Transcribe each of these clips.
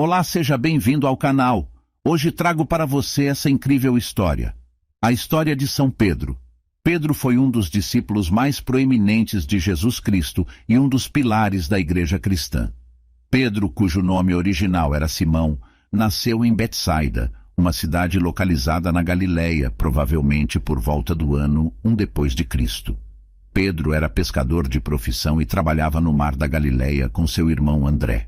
Olá, seja bem-vindo ao canal. Hoje trago para você essa incrível história. A história de São Pedro. Pedro foi um dos discípulos mais proeminentes de Jesus Cristo e um dos pilares da igreja cristã. Pedro, cujo nome original era Simão, nasceu em Betsaida, uma cidade localizada na Galileia, provavelmente por volta do ano 1 depois de Cristo. Pedro era pescador de profissão e trabalhava no mar da Galileia com seu irmão André.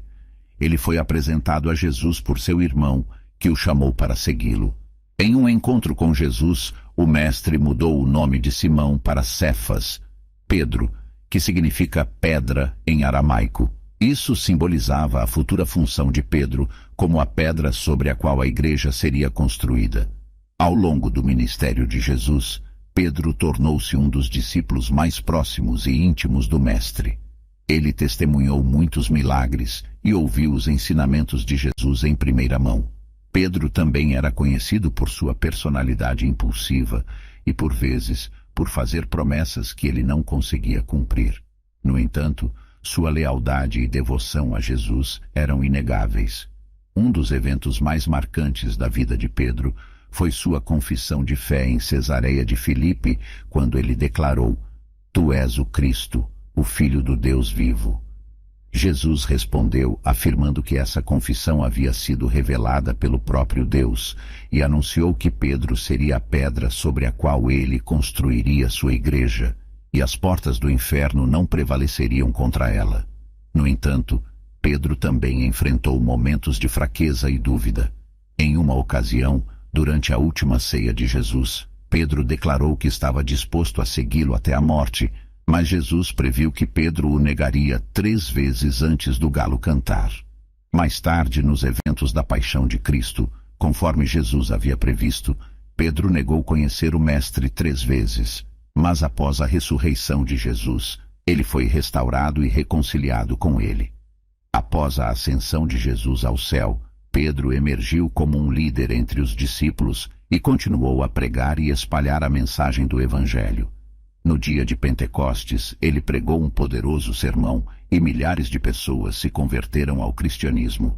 Ele foi apresentado a Jesus por seu irmão, que o chamou para segui-lo. Em um encontro com Jesus, o mestre mudou o nome de Simão para Cefas, Pedro, que significa pedra em aramaico. Isso simbolizava a futura função de Pedro como a pedra sobre a qual a igreja seria construída. Ao longo do ministério de Jesus, Pedro tornou-se um dos discípulos mais próximos e íntimos do mestre. Ele testemunhou muitos milagres e ouviu os ensinamentos de Jesus em primeira mão. Pedro também era conhecido por sua personalidade impulsiva e, por vezes, por fazer promessas que ele não conseguia cumprir. No entanto, sua lealdade e devoção a Jesus eram inegáveis. Um dos eventos mais marcantes da vida de Pedro foi sua confissão de fé em Cesareia de Filipe, quando ele declarou: "Tu és o Cristo, o Filho do Deus vivo." Jesus respondeu, afirmando que essa confissão havia sido revelada pelo próprio Deus, e anunciou que Pedro seria a pedra sobre a qual ele construiria sua igreja, e as portas do inferno não prevaleceriam contra ela. No entanto, Pedro também enfrentou momentos de fraqueza e dúvida. Em uma ocasião, durante a última ceia de Jesus, Pedro declarou que estava disposto a segui-lo até a morte, mas Jesus previu que Pedro o negaria 3 vezes antes do galo cantar. Mais tarde, nos eventos da paixão de Cristo, conforme Jesus havia previsto, Pedro negou conhecer o Mestre 3 vezes. Mas após a ressurreição de Jesus, ele foi restaurado e reconciliado com ele. Após a ascensão de Jesus ao céu, Pedro emergiu como um líder entre os discípulos e continuou a pregar e espalhar a mensagem do Evangelho. No dia de Pentecostes, ele pregou um poderoso sermão e milhares de pessoas se converteram ao cristianismo.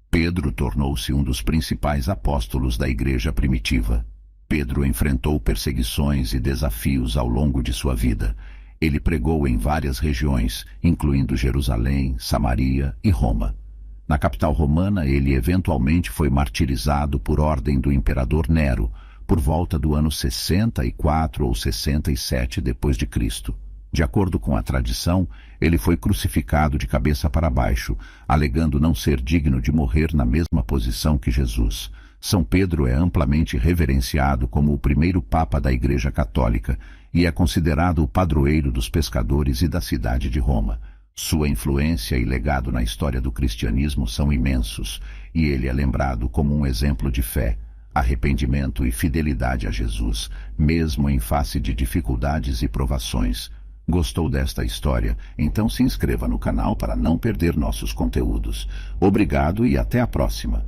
Pedro tornou-se um dos principais apóstolos da igreja primitiva. Pedro enfrentou perseguições e desafios ao longo de sua vida. Ele pregou em várias regiões, incluindo Jerusalém, Samaria e Roma. Na capital romana, ele eventualmente foi martirizado por ordem do imperador Nero, por volta do ano 64 ou 67 depois de Cristo. De acordo com a tradição, ele foi crucificado de cabeça para baixo, alegando não ser digno de morrer na mesma posição que Jesus. São Pedro é amplamente reverenciado como o primeiro papa da Igreja Católica e é considerado o padroeiro dos pescadores e da cidade de Roma. Sua influência e legado na história do cristianismo são imensos, e ele é lembrado como um exemplo de fé, arrependimento e fidelidade a Jesus, mesmo em face de dificuldades e provações. Gostou desta história? Então se inscreva no canal para não perder nossos conteúdos. Obrigado e até a próxima.